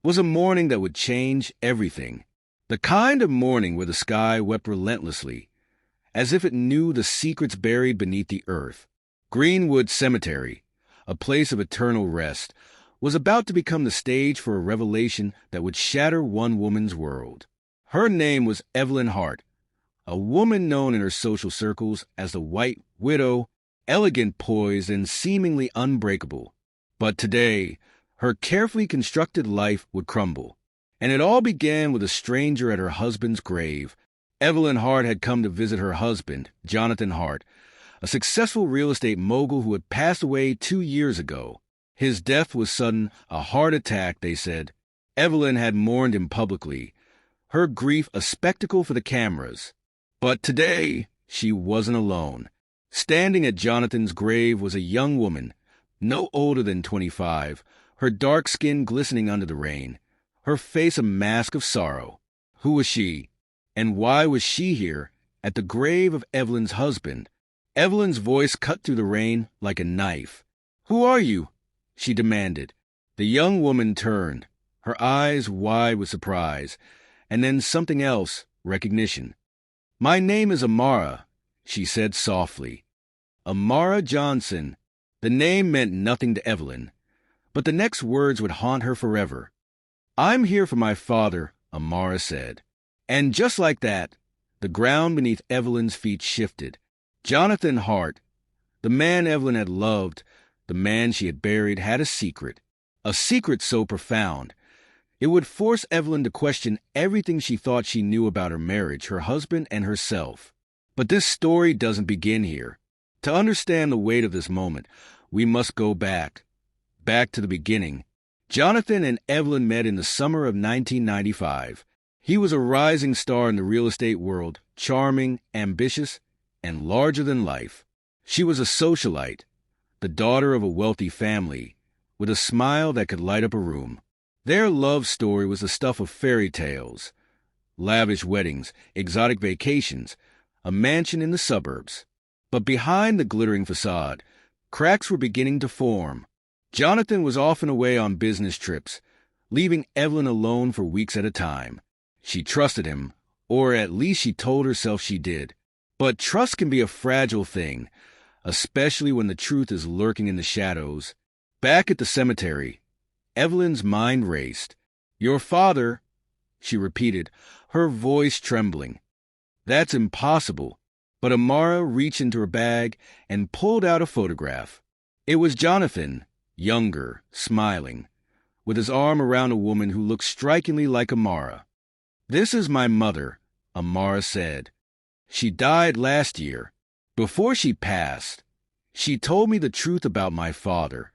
was a morning that would change everything. The kind of morning where the sky wept relentlessly, as if it knew the secrets buried beneath the earth. Greenwood Cemetery, a place of eternal rest, was about to become the stage for a revelation that would shatter one woman's world. Her name was Evelyn Hart, a woman known in her social circles as the White Widow, elegant, poised, and seemingly unbreakable. But today, her carefully constructed life would crumble. And it all began with a stranger at her husband's grave. Evelyn Hart had come to visit her husband, Jonathan Hart, a successful real estate mogul who had passed away 2 years ago. His death was sudden, a heart attack, they said. Evelyn had mourned him publicly, her grief a spectacle for the cameras. But today, she wasn't alone. Standing at Jonathan's grave was a young woman, no older than 25, her dark skin glistening under the rain, her face a mask of sorrow. Who was she? And why was she here, at the grave of Evelyn's husband? Evelyn's voice cut through the rain like a knife. "Who are you?" she demanded. The young woman turned, her eyes wide with surprise, and then something else, recognition. "My name is Amara," she said softly. Amara Johnson. The name meant nothing to Evelyn, but the next words would haunt her forever. "I'm here for my father," Amara said. And just like that, the ground beneath Evelyn's feet shifted. Jonathan Hart, the man Evelyn had loved, the man she had buried, had a secret so profound. It would force Evelyn to question everything she thought she knew about her marriage, her husband, and herself. But this story doesn't begin here. To understand the weight of this moment, we must go back to the beginning. Jonathan and Evelyn met in the summer of 1995. He was a rising star in the real estate world, charming, ambitious, and larger than life. She was a socialite, the daughter of a wealthy family, with a smile that could light up a room. Their love story was the stuff of fairy tales, lavish weddings, exotic vacations, a mansion in the suburbs. But behind the glittering facade, cracks were beginning to form. Jonathan was often away on business trips, leaving Evelyn alone for weeks at a time. She trusted him, or at least she told herself she did. But trust can be a fragile thing, especially when the truth is lurking in the shadows. Back at the cemetery, Evelyn's mind raced. "Your father," she repeated, her voice trembling. "That's impossible." But Amara reached into her bag and pulled out a photograph. It was Jonathan, younger, smiling, with his arm around a woman who looked strikingly like Amara. "This is my mother," Amara said. "She died last year. Before she passed, she told me the truth about my father."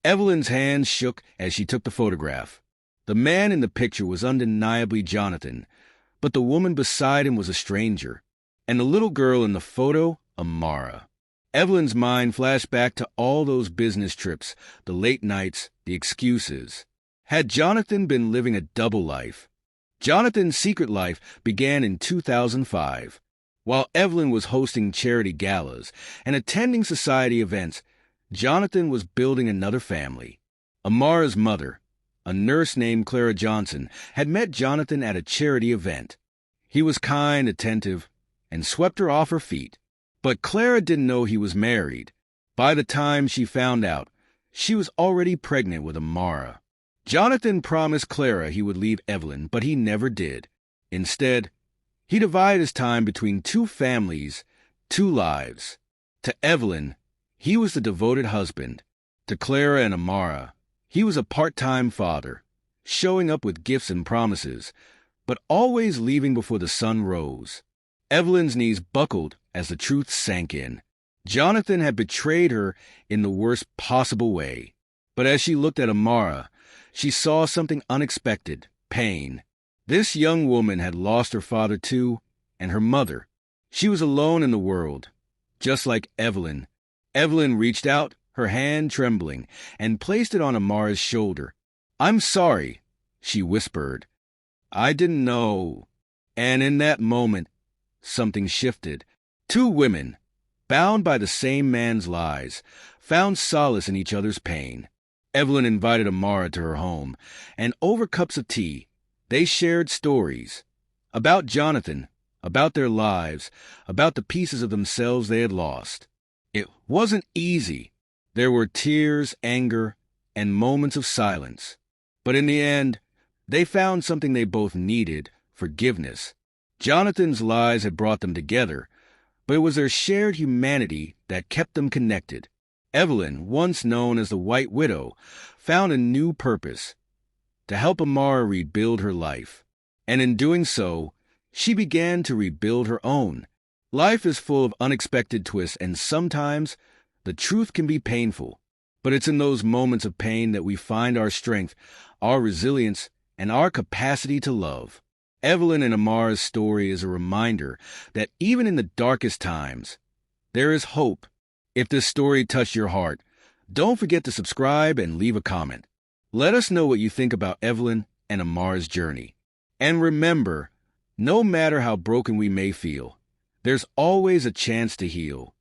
Evelyn's hands shook as she took the photograph. The man in the picture was undeniably Jonathan, but the woman beside him was a stranger. And the little girl in the photo, Amara. Evelyn's mind flashed back to all those business trips, the late nights, the excuses. Had Jonathan been living a double life? Jonathan's secret life began in 2005. While Evelyn was hosting charity galas and attending society events, Jonathan was building another family. Amara's mother, a nurse named Clara Johnson, had met Jonathan at a charity event. He was kind, attentive, and swept her off her feet. But Clara didn't know he was married. By the time she found out, she was already pregnant with Amara. Jonathan promised Clara he would leave Evelyn, but he never did. Instead, he divided his time between two families, two lives. To Evelyn, he was the devoted husband. To Clara and Amara, he was a part-time father, showing up with gifts and promises, but always leaving before the sun rose. Evelyn's knees buckled as the truth sank in. Jonathan had betrayed her in the worst possible way. But as she looked at Amara, she saw something unexpected: pain. This young woman had lost her father too, and her mother. She was alone in the world, just like Evelyn. Evelyn reached out, her hand trembling, and placed it on Amara's shoulder. "I'm sorry," she whispered. "I didn't know." And in that moment, something shifted. Two women, bound by the same man's lies, found solace in each other's pain. Evelyn invited Amara to her home, and over cups of tea, they shared stories about Jonathan, about their lives, about the pieces of themselves they had lost. It wasn't easy. There were tears, anger, and moments of silence. But in the end, they found something they both needed: forgiveness. Jonathan's lies had brought them together, but it was their shared humanity that kept them connected. Evelyn, once known as the White Widow, found a new purpose: to help Amara rebuild her life. And in doing so, she began to rebuild her own. Life is full of unexpected twists, and sometimes the truth can be painful. But it's in those moments of pain that we find our strength, our resilience, and our capacity to love. Evelyn and Amara's story is a reminder that even in the darkest times, there is hope. If this story touched your heart, don't forget to subscribe and leave a comment. Let us know what you think about Evelyn and Amara's journey. And remember, no matter how broken we may feel, there's always a chance to heal.